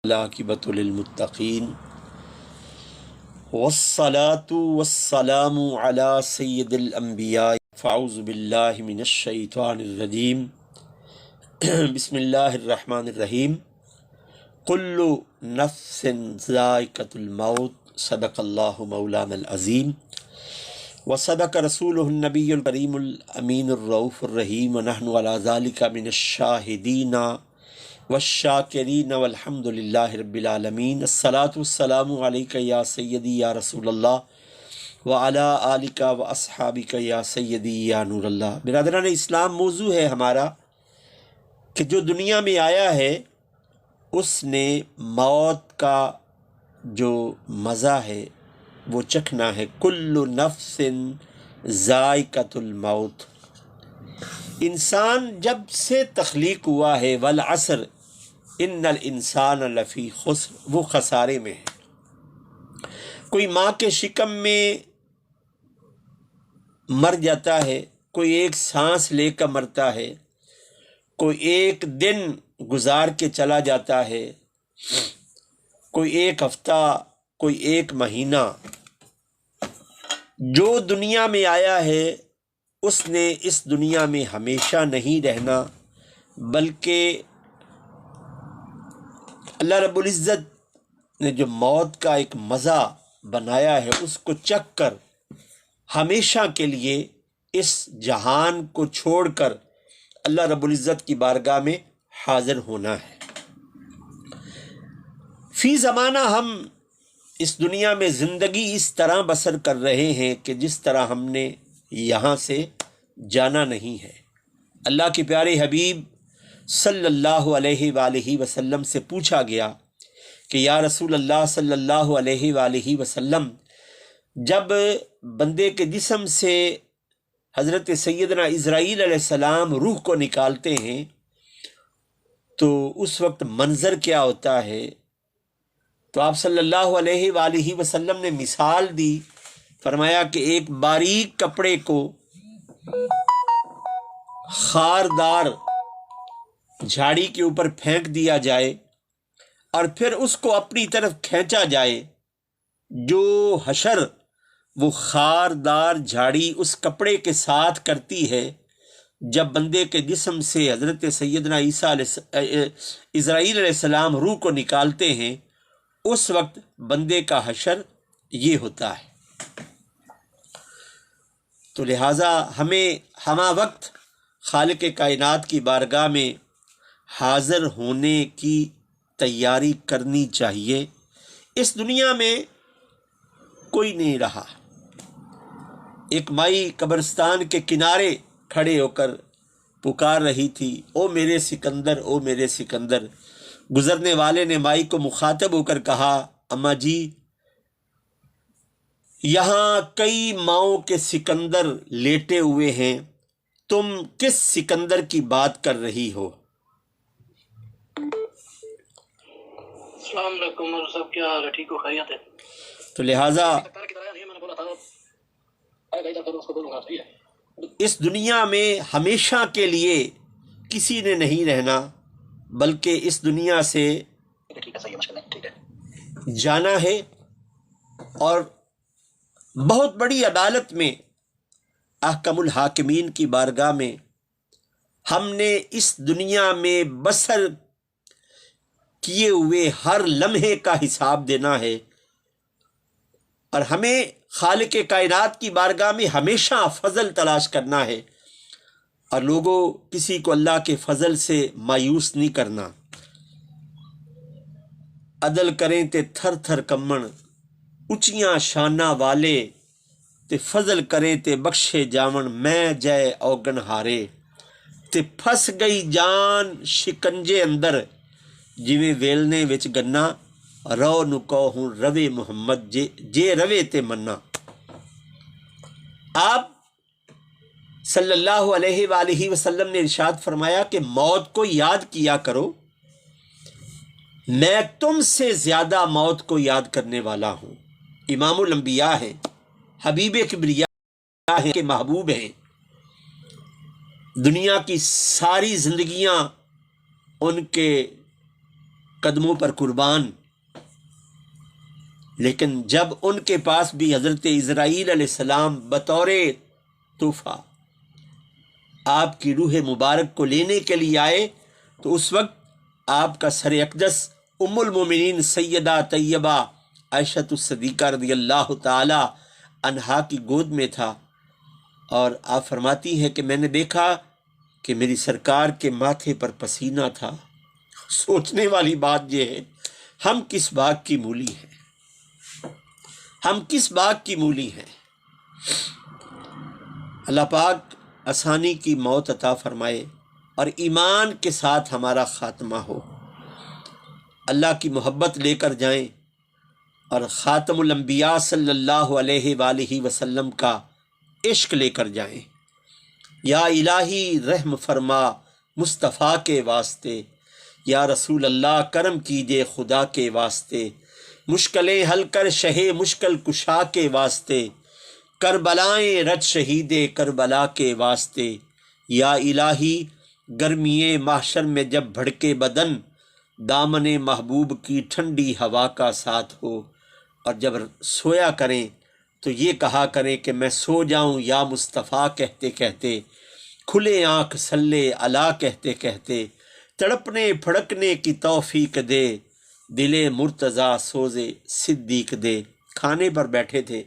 العاقبۃ للمتقین والصلاة والسلام علی سید الانبیاء فاعوذ باللہ من الشیطان الرجیم بسم اللہ الرحمن الرحیم کل نفس ذائقۃ الموت صدق اللہ مولانا العظیم وصدق رسولہ النبی الکریم الامین الرؤوف الرحیم ونحن علی ذلک من الشاہدین والشاکرین والحمد للہ رب العالمین الصلاۃ والسلام علیک یا سیدی یا رسول اللہ وعلی آلک و اصحابک یا سیدی یا نور اللہ۔ برادران اسلام، موضوع ہے ہمارا کہ جو دنیا میں آیا ہے اس نے موت کا جو مزہ ہے وہ چکھنا ہے۔ کل نفس ذائقۃ الموت۔ انسان جب سے تخلیق ہوا ہے والعصر ان الانسان لفی خسر، وہ خسارے میں ہے۔ کوئی ماں کے شکم میں مر جاتا ہے، کوئی ایک سانس لے کر مرتا ہے، کوئی ایک دن گزار کے چلا جاتا ہے، کوئی ایک ہفتہ، کوئی ایک مہینہ۔ جو دنیا میں آیا ہے اس نے اس دنیا میں ہمیشہ نہیں رہنا، بلکہ اللہ رب العزت نے جو موت کا ایک مزہ بنایا ہے اس کو چکھ کر ہمیشہ کے لیے اس جہان کو چھوڑ کر اللہ رب العزت کی بارگاہ میں حاضر ہونا ہے۔ فی زمانہ ہم اس دنیا میں زندگی اس طرح بسر کر رہے ہیں کہ جس طرح ہم نے یہاں سے جانا نہیں ہے۔ اللہ کے پیارے حبیب صلی اللہ علیہ وآلہ وسلم سے پوچھا گیا کہ یا رسول اللہ صلی اللہ علیہ وآلہ وسلم، جب بندے کے جسم سے حضرت سیدنا اسرائیل علیہ السلام روح کو نکالتے ہیں تو اس وقت منظر کیا ہوتا ہے؟ تو آپ صلی اللہ علیہ وآلہ وسلم نے مثال دی، فرمایا کہ ایک باریک کپڑے کو خاردار جھاڑی کے اوپر پھینک دیا جائے اور پھر اس کو اپنی طرف کھینچا جائے، جو حشر وہ خاردار جھاڑی اس کپڑے کے ساتھ کرتی ہے جب بندے کے جسم سے حضرت سیدنا اسرائیل علیہ السلام روح کو نکالتے ہیں، اس وقت بندے کا حشر یہ ہوتا ہے۔ تو لہٰذا ہمیں ہمہ وقت خالق کائنات کی بارگاہ میں حاضر ہونے کی تیاری کرنی چاہیے۔ اس دنیا میں کوئی نہیں رہا۔ ایک مائی قبرستان کے کنارے کھڑے ہو کر پکار رہی تھی، او میرے سکندر، او میرے سکندر۔ گزرنے والے نے مائی کو مخاطب ہو کر کہا، اماں جی، یہاں کئی ماؤں کے سکندر لیٹے ہوئے ہیں، تم کس سکندر کی بات کر رہی ہو؟ السلام علیکم عمر صاحب، کیا حال ہے؟ ٹھیک ہو؟ خیریت ہے؟ تو لہٰذا اس دنیا میں ہمیشہ کے لیے کسی نے نہیں رہنا، بلکہ اس دنیا سے جانا ہے۔ اور بہت بڑی عدالت میں، احکم الحاکمین کی بارگاہ میں ہم نے اس دنیا میں بسر کیے ہوئے ہر لمحے کا حساب دینا ہے، اور ہمیں خالق کائنات کی بارگاہ میں ہمیشہ فضل تلاش کرنا ہے، اور لوگوں کسی کو اللہ کے فضل سے مایوس نہیں کرنا۔ عدل کریں تے تھر تھر کمن، اچیاں شانہ والے تے فضل کریں تے بخشے جاون، میں جائے اوگن ہارے تے پھس گئی جان شکنجے اندر، جویں ویلنے وچ گنا، رو نو کہوں روے محمد جے روے تے منا۔ آپ صلی اللہ علیہ وآلہ وسلم نے ارشاد فرمایا کہ موت کو یاد کیا کرو، میں تم سے زیادہ موت کو یاد کرنے والا ہوں۔ امام الانبیاء ہیں، حبیب کبریاء ہیں، کہ محبوب ہیں، دنیا کی ساری زندگیاں ان کے قدموں پر قربان، لیکن جب ان کے پاس بھی حضرت اسرائیل علیہ السلام بطور تحفہ آپ کی روح مبارک کو لینے کے لیے آئے تو اس وقت آپ کا سر اقدس ام المومنین سیدہ طیبہ عائشہ الصدیقہ رضی اللہ تعالی عنہا کی گود میں تھا، اور آپ فرماتی ہیں کہ میں نے دیکھا کہ میری سرکار کے ماتھے پر پسینہ تھا۔ سوچنے والی بات یہ ہے، ہم کس باغ کی مولی ہیں، ہم کس باغ کی مولی ہیں۔ اللہ پاک آسانی کی موت عطا فرمائے اور ایمان کے ساتھ ہمارا خاتمہ ہو، اللہ کی محبت لے کر جائیں اور خاتم الانبیاء صلی اللہ علیہ وآلہ وسلم کا عشق لے کر جائیں۔ یا الہی رحم فرما مصطفیٰ کے واسطے، یا رسول اللہ کرم کیجئے خدا کے واسطے، مشکلیں حل کر شہ مشکل کشا کے واسطے، کربلائیں رچ شہید کربلا کے واسطے۔ یا الہی گرمیے محشر میں جب بھڑکے بدن، دامن محبوب کی ٹھنڈی ہوا کا ساتھ ہو، اور جب سویا کریں تو یہ کہا کریں کہ میں سو جاؤں یا مصطفیٰ کہتے کہتے، کھلے آنکھ صلی علی کہتے کہتے، تڑپنے پھڑکنے کی توفیق دے، دل مرتضیٰ سوزے صدیق دے۔ کھانے پر بیٹھے تھے،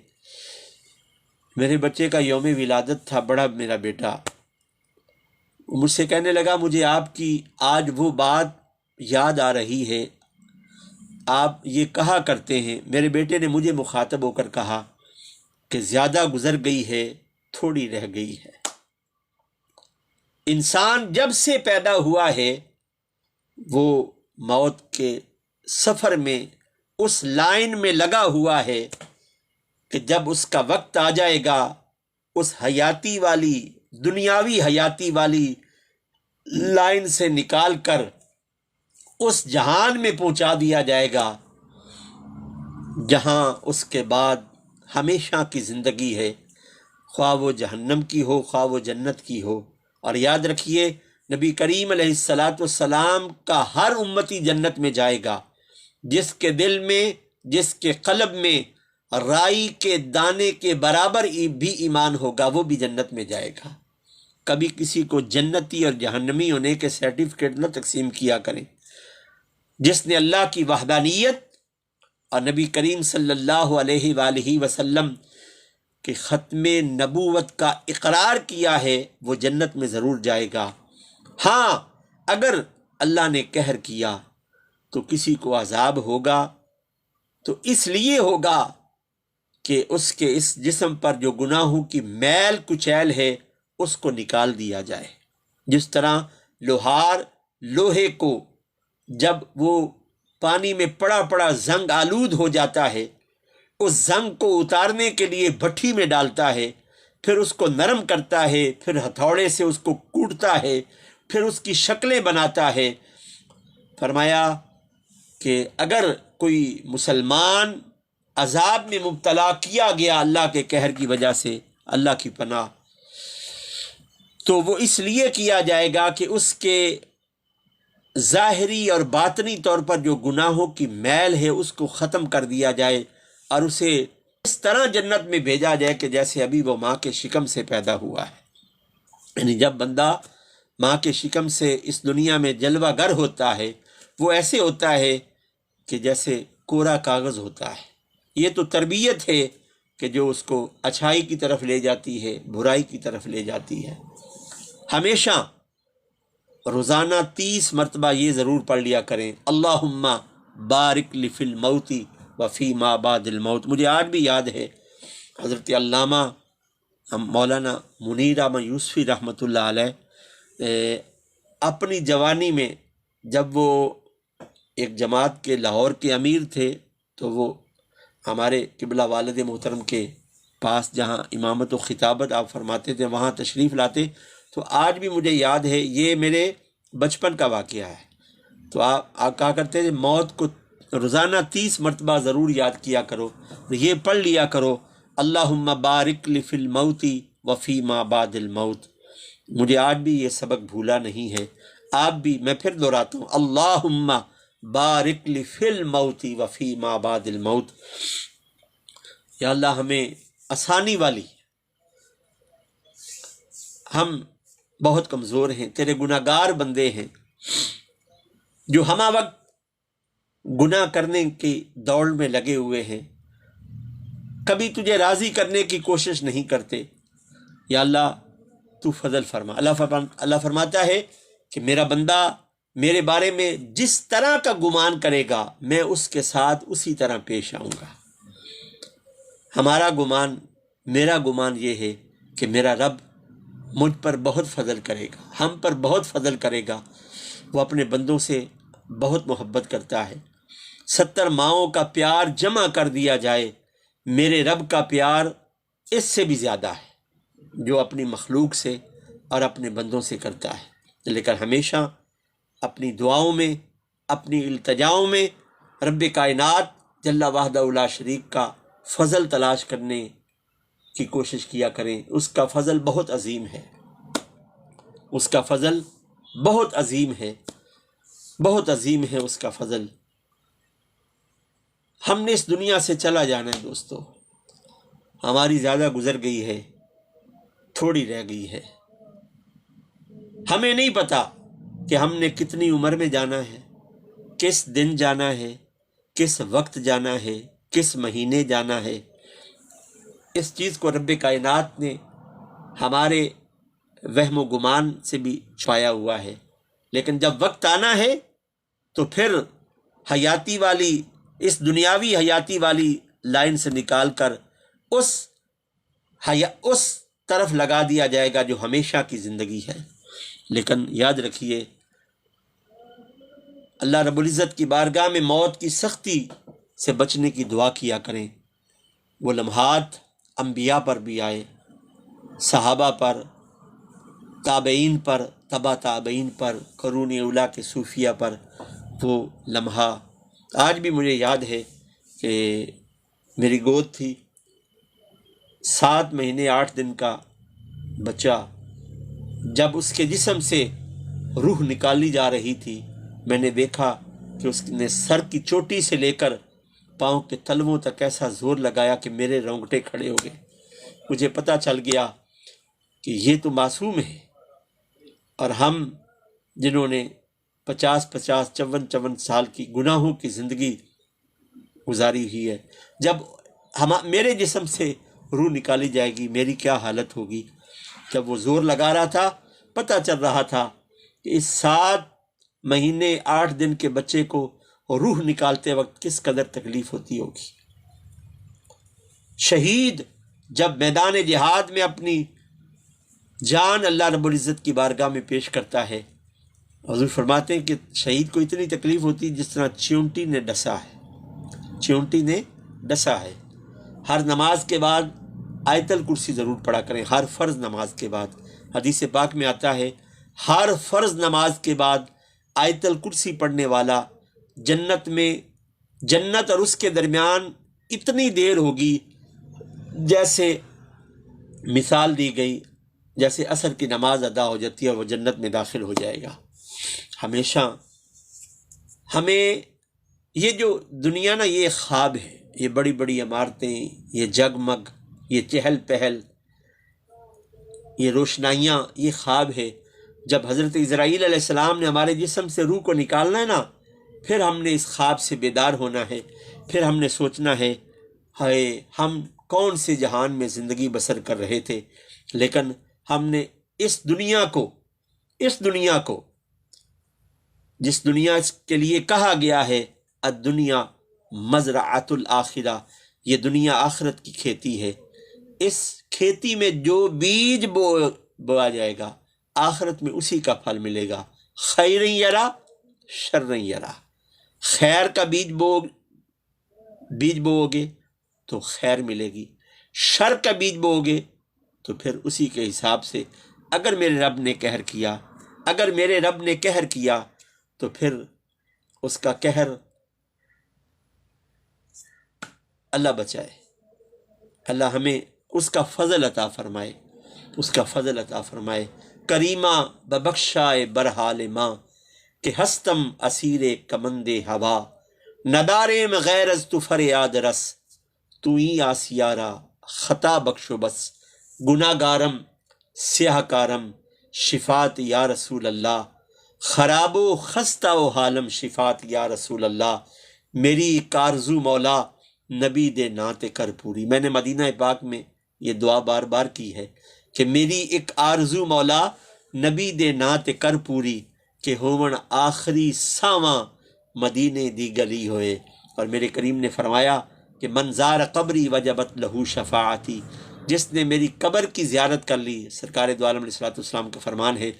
میرے بچے کا یوم ولادت تھا، بڑا میرا بیٹا، مجھ سے کہنے لگا مجھے آپ کی آج وہ بات یاد آ رہی ہے، آپ یہ کہا کرتے ہیں۔ میرے بیٹے نے مجھے مخاطب ہو کر کہا کہ زیادہ گزر گئی ہے، تھوڑی رہ گئی ہے۔ انسان جب سے پیدا ہوا ہے وہ موت کے سفر میں اس لائن میں لگا ہوا ہے کہ جب اس کا وقت آ جائے گا، اس حیاتی والی دنیاوی حیاتی والی لائن سے نکال کر اس جہان میں پہنچا دیا جائے گا جہاں اس کے بعد ہمیشہ کی زندگی ہے، خواہ وہ جہنم کی ہو خواہ وہ جنت کی ہو۔ اور یاد رکھیے نبی کریم علیہ السلام کا ہر امتی جنت میں جائے گا، جس کے دل میں جس کے قلب میں رائی کے دانے کے برابر بھی ایمان ہوگا وہ بھی جنت میں جائے گا۔ کبھی کسی کو جنتی اور جہنمی ہونے کے سرٹیفکیٹ نہ تقسیم کیا کریں۔ جس نے اللہ کی وحدانیت اور نبی کریم صلی اللہ علیہ وآلہ وسلم کے ختم نبوت کا اقرار کیا ہے وہ جنت میں ضرور جائے گا۔ ہاں اگر اللہ نے قہر کیا تو کسی کو عذاب ہوگا، تو اس لیے ہوگا کہ اس کے اس جسم پر جو گناہوں کی میل کچیل ہے اس کو نکال دیا جائے۔ جس طرح لوہار لوہے کو جب وہ پانی میں پڑا پڑا زنگ آلود ہو جاتا ہے، اس زنگ کو اتارنے کے لیے بھٹی میں ڈالتا ہے، پھر اس کو نرم کرتا ہے، پھر ہتھوڑے سے اس کو کوٹتا ہے، پھر اس کی شکلیں بناتا ہے۔ فرمایا کہ اگر کوئی مسلمان عذاب میں مبتلا کیا گیا اللہ کے قہر کی وجہ سے، اللہ کی پناہ، تو وہ اس لیے کیا جائے گا کہ اس کے ظاہری اور باطنی طور پر جو گناہوں کی میل ہے اس کو ختم کر دیا جائے، اور اسے اس طرح جنت میں بھیجا جائے کہ جیسے ابھی وہ ماں کے شکم سے پیدا ہوا ہے۔ یعنی جب بندہ ماں کے شکم سے اس دنیا میں جلوہ گر ہوتا ہے وہ ایسے ہوتا ہے کہ جیسے کورا کاغذ ہوتا ہے۔ یہ تو تربیت ہے کہ جو اس کو اچھائی کی طرف لے جاتی ہے، برائی کی طرف لے جاتی ہے۔ ہمیشہ روزانہ 30 مرتبہ یہ ضرور پڑھ لیا کریں، اللہم بارک لی فی الموت وفی ما بعد الموت۔ مجھے آج بھی یاد ہے حضرت علامہ مولانا منیر احمد یوسفی رحمۃ اللہ علیہ اپنی جوانی میں جب وہ ایک جماعت کے لاہور کے امیر تھے تو وہ ہمارے قبلہ والد محترم کے پاس جہاں امامت و خطابت آپ فرماتے تھے وہاں تشریف لاتے، تو آج بھی مجھے یاد ہے، یہ میرے بچپن کا واقعہ ہے۔ تو آپ کہا کرتے تھے موت کو روزانہ 30 مرتبہ ضرور یاد کیا کرو، یہ پڑھ لیا کرو، اللہم بارک لی فی الموت وفی ما بعد الموت۔ مجھے آج بھی یہ سبق بھولا نہیں ہے۔ آپ بھی، میں پھر دہراتا ہوں، اللہم بارک لی فی الموت و فی ما بعد الموت۔ یا اللہ ہمیں آسانی والی، ہم بہت کمزور ہیں، تیرے گناہ گار بندے ہیں جو ہمہ وقت گناہ کرنے کی دوڑ میں لگے ہوئے ہیں، کبھی تجھے راضی کرنے کی کوشش نہیں کرتے۔ یا اللہ تو فضل فرما۔ اللہ فرماتا ہے کہ میرا بندہ میرے بارے میں جس طرح کا گمان کرے گا میں اس کے ساتھ اسی طرح پیش آؤں گا۔ ہمارا گمان، میرا گمان یہ ہے کہ میرا رب مجھ پر بہت فضل کرے گا، ہم پر بہت فضل کرے گا۔ وہ اپنے بندوں سے بہت محبت کرتا ہے۔ 70 ماؤں کا پیار جمع کر دیا جائے، میرے رب کا پیار اس سے بھی زیادہ ہے جو اپنی مخلوق سے اور اپنے بندوں سے کرتا ہے۔ لیکن ہمیشہ اپنی دعاؤں میں، اپنی التجاؤں میں رب کائنات جل وحدہ لا شریک کا فضل تلاش کرنے کی کوشش کیا کریں۔ اس کا فضل بہت عظیم ہے، اس کا فضل بہت عظیم ہے، بہت عظیم ہے اس کا فضل۔ ہم نے اس دنیا سے چلا جانا ہے دوستو، ہماری زیادہ گزر گئی ہے، تھوڑی رہ گئی ہے۔ ہمیں نہیں پتا کہ ہم نے کتنی عمر میں جانا ہے، کس دن جانا ہے، کس وقت جانا ہے، کس مہینے جانا ہے۔ اس چیز کو رب کائنات نے ہمارے وہم و گمان سے بھی چھپایا ہوا ہے، لیکن جب وقت آنا ہے تو پھر حیاتی والی، اس دنیاوی حیاتی والی لائن سے نکال کر اس طرف لگا دیا جائے گا جو ہمیشہ کی زندگی ہے۔ لیکن یاد رکھیے، اللہ رب العزت کی بارگاہ میں موت کی سختی سے بچنے کی دعا کیا کریں۔ وہ لمحات انبیاء پر بھی آئے، صحابہ پر، تابعین پر، تبا تابعین پر، قرون اولیٰ کے صوفیہ پر۔ وہ لمحہ آج بھی مجھے یاد ہے کہ میری گود تھی، 7 مہینے 8 دن کا بچہ، جب اس کے جسم سے روح نکالی جا رہی تھی، میں نے دیکھا کہ اس نے سر کی چوٹی سے لے کر پاؤں کے تلووں تک ایسا زور لگایا کہ میرے رونگٹے کھڑے ہو گئے۔ مجھے پتہ چل گیا کہ یہ تو معصوم ہے، اور ہم جنہوں نے 50 54 سال کی گناہوں کی زندگی گزاری ہوئی ہے، جب میرے جسم سے روح نکالی جائے گی میری کیا حالت ہوگی۔ جب وہ زور لگا رہا تھا، پتہ چل رہا تھا کہ اس 7 مہینے 8 دن کے بچے کو روح نکالتے وقت کس قدر تکلیف ہوتی ہوگی۔ شہید جب میدان جہاد میں اپنی جان اللہ رب العزت کی بارگاہ میں پیش کرتا ہے، حضور فرماتے ہیں کہ شہید کو اتنی تکلیف ہوتی جس طرح چیونٹی نے ڈسا ہے، چیونٹی نے ڈسا ہے۔ ہر نماز کے بعد آیت الکرسی ضرور پڑھا کریں، ہر فرض نماز کے بعد۔ حدیث پاک میں آتا ہے ہر فرض نماز کے بعد آیت الکرسی پڑھنے والا جنت اور اس کے درمیان اتنی دیر ہوگی جیسے مثال دی گئی، جیسے عصر کی نماز ادا ہو جاتی ہے، وہ جنت میں داخل ہو جائے گا۔ ہمیشہ ہمیں یہ جو دنیا نا، یہ خواب ہے، یہ بڑی بڑی عمارتیں، یہ جگمگ، یہ چہل پہل، یہ روشنائیاں، یہ خواب ہے۔ جب حضرت اسرائیل علیہ السلام نے ہمارے جسم سے روح کو نکالنا ہے نا، پھر ہم نے اس خواب سے بیدار ہونا ہے، پھر ہم نے سوچنا ہے ہائے ہم کون سے جہان میں زندگی بسر کر رہے تھے، لیکن ہم نے اس دنیا کو جس دنیا کے لیے کہا گیا ہے الدنیا مزرعۃ الآخرہ، یہ دنیا آخرت کی کھیتی ہے، اس کھیتی میں جو بیج بویا جائے گا آخرت میں اسی کا پھل ملے گا۔ خیر یرا شر یرا، خیر کا بیج بو گے تو خیر ملے گی، شر کا بیج بو گے تو پھر اسی کے حساب سے اگر میرے رب نے قہر کیا تو پھر اس کا قہر اللہ بچائے، اللہ ہمیں اس کا فضل عطا فرمائے، کریمہ ببخشائے برحال ماں، کہ ہستم اسیر کمند ہوا، ندارے میں غیر از تو فریاد رس، تو ہی آسیارا خطا بخش و بس، گناہ گارم سیاہ کارم شفات یا رسول اللہ، خراب و خستہ و حالم شفات یا رسول اللہ، میری ایک آرزو مولا نبی دے نات کر پوری۔ میں نے مدینہ پاک میں یہ دعا بار بار کی ہے کہ میری ایک آرزو مولا نبی دے نات کر پوری، کہ ہومن آخری ساواں مدینے دی گلی ہوئے۔ اور میرے کریم نے فرمایا کہ منظار قبری وجبت لہو شفاعتی، جس نے میری قبر کی زیارت کر لی، سرکار دو عالم علیہ السلام کا فرمان ہے،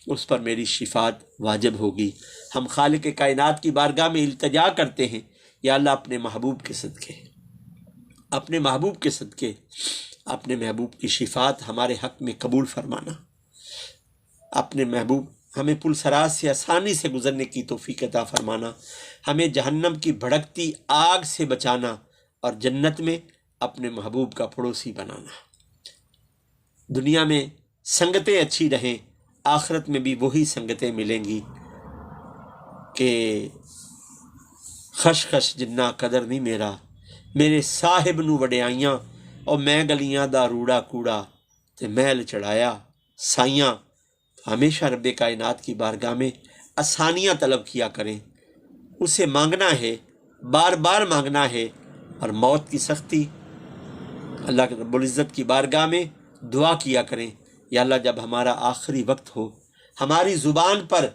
اس پر میری شفاعت واجب ہوگی۔ ہم خالق کائنات کی بارگاہ میں التجا کرتے ہیں، یا اللہ اپنے محبوب کے صدقے، اپنے محبوب کے صدقے، اپنے محبوب کی شفاعت ہمارے حق میں قبول فرمانا، اپنے محبوب ہمیں پل صراط سے آسانی سے گزرنے کی توفیق عطا فرمانا، ہمیں جہنم کی بھڑکتی آگ سے بچانا، اور جنت میں اپنے محبوب کا پڑوسی بنانا۔ دنیا میں سنگتیں اچھی رہیں، آخرت میں بھی وہی سنگتیں ملیں گی کہ خش خش جنہ قدر نہیں میرا، میرے صاحب نو وڈیائیاں، اور میں گلیاں دا روڑا کوڑا تے محل چڑھایا سائیاں۔ ہمیشہ رب کائنات کی بارگاہ میں آسانیاں طلب کیا کریں، اسے مانگنا ہے، بار بار مانگنا ہے، اور موت کی سختی اللہ کے رب العزت کی بارگاہ میں دعا کیا کریں، یا اللہ جب ہمارا آخری وقت ہو، ہماری زبان پر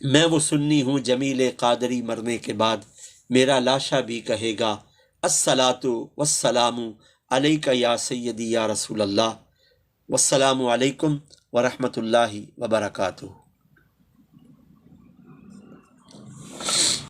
میں وہ سنی ہوں جمیل قادری مرنے کے بعد، میرا لاشا بھی کہے گا الصلاۃ والسلام علیک یا سیدی یا رسول اللہ، والسلام علیکم ورحمۃ اللہ وبرکاتہ۔